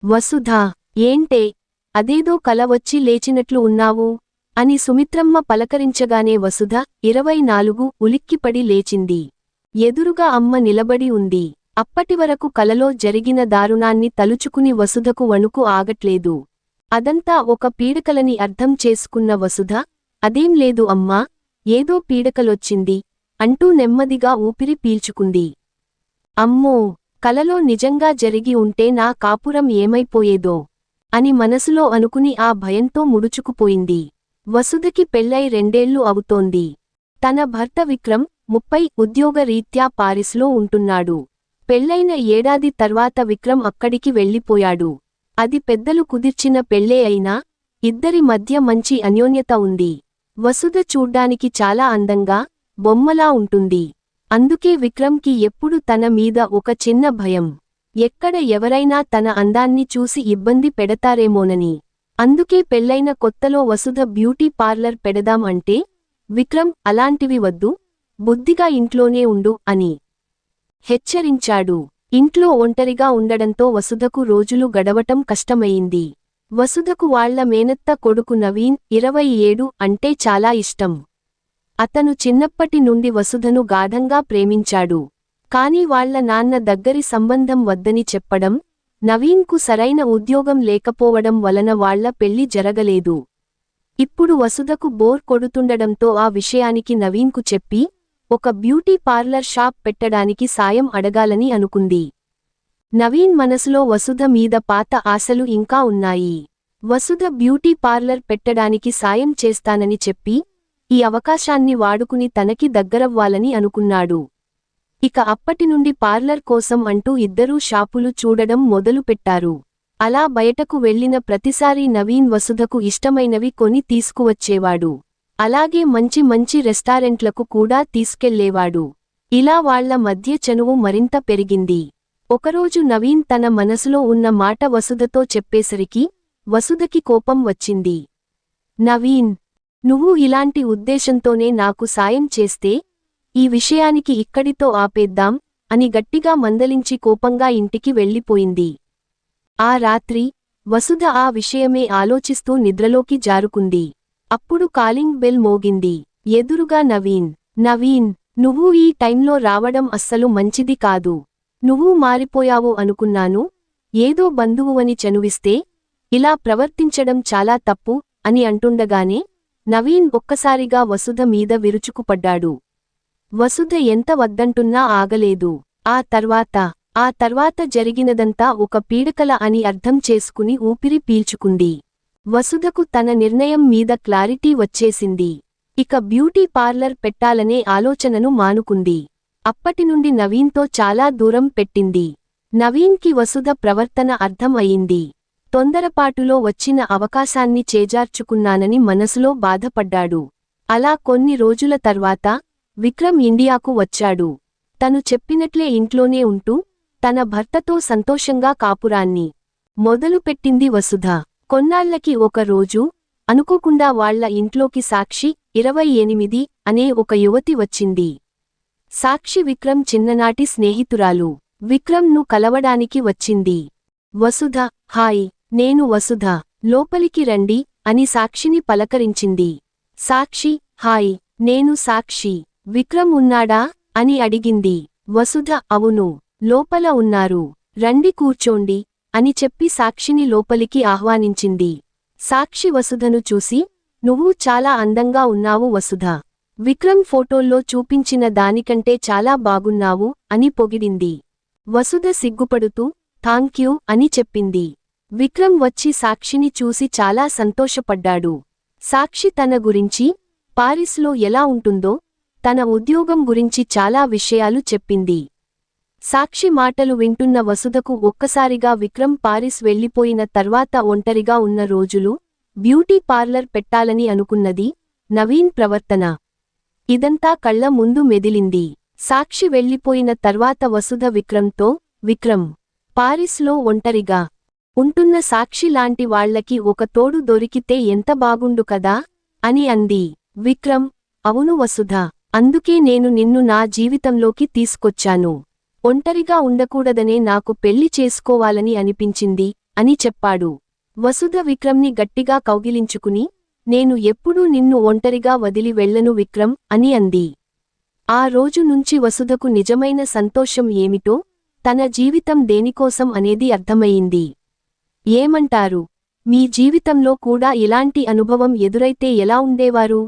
వసుధా, ఏంటే అదేదో కల వచ్చి లేచినట్లు ఉన్నావు అని సుమిత్రమ్మ పలకరించగానే వసుధ 24 ఉలిక్కిపడి లేచింది. ఎదురుగా అమ్మ నిలబడి ఉంది. అప్పటివరకు కలలో జరిగిన దారుణాన్ని తలుచుకుని వసుధకు వణుకు ఆగట్లేదు. అదంతా ఒక పీడకలని అర్థం చేసుకున్న వసుధ, అదేం లేదు అమ్మా, ఏదో పీడకలొచ్చింది అంటూ నెమ్మదిగా ఊపిరి పీల్చుకుంది. అమ్మో, కలలో నిజంగా జరిగి ఉంటే నా కాపురం ఏమైపోయేదో అని మనసులో అనుకుని ఆ భయంతో ముడుచుకుపోయింది. వసుధకి పెళ్లై 2 ఏళ్లు అవుతోంది. తన భర్త విక్రమ్ 30 ఉద్యోగరీత్యా పారిస్లో ఉంటున్నాడు. పెళ్లైన ఏడాది తర్వాత విక్రమ్ అక్కడికి వెళ్ళిపోయాడు. అది పెద్దలు కుదిర్చిన పెళ్లే అయినా ఇద్దరి మధ్య మంచి అన్యోన్యత ఉంది. వసుధ చూడ్డానికి చాలా అందంగా, బొమ్మలా ఉంటుంది. అందుకే విక్రమ్కి ఎప్పుడు తన మీద ఒక చిన్న భయం. ఎక్కడ ఎవరైనా తన అందాన్ని చూసి ఇబ్బంది పెడతారేమోనని. అందుకే పెళ్లైన కొత్తలో వసుధ బ్యూటీ పార్లర్ పెడదాం అంటే విక్రమ్ అలాంటివి వద్దు, బుద్ధిగా ఇంట్లోనే ఉండు అని హెచ్చరించాడు. ఇంట్లో ఒంటరిగా ఉండడంతో వసుధకు రోజులు గడవటం కష్టమయింది. వసుధకు వాళ్ల మేనత్త కొడుకు నవీన్ 27 అంటే చాలా ఇష్టం. అతను చిన్నప్పటి నుండి వసుధను గాఢంగా ప్రేమించాడు. కాని వాళ్ల నాన్న దగ్గరి సంబంధం వద్దని చెప్పడం, నవీన్కు సరైన ఉద్యోగం లేకపోవడం వలన వాళ్ల పెళ్లి జరగలేదు. ఇప్పుడు వసుధకు బోర్ కొడుతుండడంతో ఆ విషయానికి నవీన్కు చెప్పి ఒక బ్యూటీ పార్లర్ షాప్ పెట్టడానికి సాయం అడగాలని అనుకుంది. నవీన్ మనసులో వసుధ మీద పాత ఆశలు ఇంకా ఉన్నాయి. వసుధ బ్యూటీ పార్లర్ పెట్టడానికి సాయం చేస్తానని చెప్పి ఈ అవకాశాన్ని వాడుకుని తనకి దగ్గరవ్వాలని అనుకున్నాడు. ఇక అప్పటినుండి పార్లర్ కోసం అంటూ ఇద్దరూ షాపులు చూడడం మొదలుపెట్టారు. అలా బయటకు వెళ్లిన ప్రతిసారీ నవీన్ వసుధకు ఇష్టమైనవి కొని తీసుకువచ్చేవాడు. అలాగే మంచి మంచి రెస్టారెంట్లకు కూడా తీసుకెళ్లేవాడు. ఇలా వాళ్ల మధ్య చనువు మరింత పెరిగింది. ఒకరోజు నవీన్ తన మనసులో ఉన్న మాట వసుధతో చెప్పేసరికి వసుధకి కోపం వచ్చింది. నవీన్, నువ్వు ఇలాంటి ఉద్దేశంతోనే నాకు సాయం చేస్తే ఈ విషయానికి ఇక్కడితో ఆపేద్దాం అని గట్టిగా మందలించి కోపంగా ఇంటికి వెళ్ళిపోయింది. ఆ రాత్రి వసుధ ఆ విషయమే ఆలోచిస్తూ నిద్రలోకి జారుకుంది. అప్పుడు కాలింగ్ బెల్ మోగింది. ఎదురుగా నవీన్. నవీన్, నువ్వు ఈ టైంలో రావడం అస్సలు మంచిది కాదు. నువ్వు మారిపోయావు అనుకున్నాను. ఏదో బంధువువని చనువిస్తే ఇలా ప్రవర్తించడం చాలా తప్పు అని అంటుండగానే నవీన్ ఒక్కసారిగా వసుధ మీద విరుచుకుపడ్డాడు. వసుధ ఎంత వద్దంటున్నా ఆగలేదు. ఆ తర్వాత జరిగినదంతా ఒక పీడకల అని అర్థం చేసుకుని ఊపిరి పీల్చుకుంది. వసుధకు తన నిర్ణయం మీద క్లారిటీ వచ్చేసింది. ఇక బ్యూటీ పార్లర్ పెట్టాలనే ఆలోచనను మానుకుంది. అప్పటినుండి నవీన్తో చాలా దూరం పెట్టింది. నవీన్కి వసుధ ప్రవర్తన అర్థం అయింది. తొందరపాటులో వచ్చిన అవకాశాన్ని చేజార్చుకున్నానని మనసులో బాధపడ్డాడు. అలా కొన్ని రోజుల తర్వాత విక్రమ్ ఇండియాకు వచ్చాడు. తను చెప్పినట్లే ఇంట్లోనే ఉంటూ తన భర్తతో సంతోషంగా కాపురాన్ని మొదలుపెట్టింది వసుధ. కొన్నాళ్లకి ఒక రోజు అనుకోకుండా వాళ్ల ఇంట్లోకి సాక్షి 28 అనే ఒక యువతి వచ్చింది. సాక్షి విక్రమ్ చిన్ననాటి స్నేహితురాలు. విక్రమ్ను కలవడానికి వచ్చింది. వసుధ, హాయ్, నేను వసుధ, లోపలికి రండి అని సాక్షిని పలకరించింది. సాక్షి, హాయ్, నేను సాక్షి, విక్రమ్ ఉన్నాడా అని అడిగింది. వసుధ, అవును, లోపల ఉన్నారు, రండి కూర్చోండి అని చెప్పి సాక్షిని లోపలికి ఆహ్వానించింది. సాక్షి వసుధను చూసి, నువ్వు చాలా అందంగా ఉన్నావు వసుధ, విక్రమ్ ఫోటోల్లో చూపించిన దానికంటే చాలా బాగున్నావు అని పొగిడింది. వసుధ సిగ్గుపడుతూ థాంక్యూ అని చెప్పింది. విక్రమ్ వచ్చి సాక్షిని చూసి చాలా సంతోషపడ్డాడు. సాక్షి తన గురించి, పారిస్లో ఎలా ఉంటుందో, తన ఉద్యోగం గురించి చాలా విషయాలు చెప్పింది. సాక్షి మాటలు వింటున్న వసుధకు ఒక్కసారిగా విక్రమ్ పారిస్ వెళ్లిపోయిన తర్వాత ఒంటరిగా ఉన్న రోజులు, బ్యూటీ పార్లర్ పెట్టాలని అనుకున్నది, నవీన్ ప్రవర్తన, ఇదంతా కళ్ల ముందు మెదిలింది. సాక్షి వెళ్లిపోయిన తర్వాత వసుధ విక్రమ్తో, విక్రమ్, పారిస్లో ఒంటరిగా ఉంటున్న సాక్షి లాంటి వాళ్లకి ఒక తోడు దొరికితే ఎంత బాగుండు కదా అని అంది. విక్రమ్, అవును వసుధ, అందుకే నేను నిన్ను నా జీవితంలోకి తీసుకొచ్చాను. ఒంటరిగా ఉండకూడదనే నాకు పెళ్లి చేసుకోవాలని అనిపించింది అని చెప్పాడు. వసుధ విక్రమ్ని గట్టిగా కౌగిలించుకుని, నేను ఎప్పుడూ నిన్ను ఒంటరిగా వదిలి వెళ్ళను విక్రమ్ అని అంది. ఆ రోజు నుంచి వసుధకు నిజమైన సంతోషం ఏమిటో, తన జీవితం దేనికోసం అనేది అర్థమయింది. ఏమంటారు? మీ జీవితంలో కూడా ఇలాంటి అనుభవం ఎదురైతే ఎలా ఉండేవారు?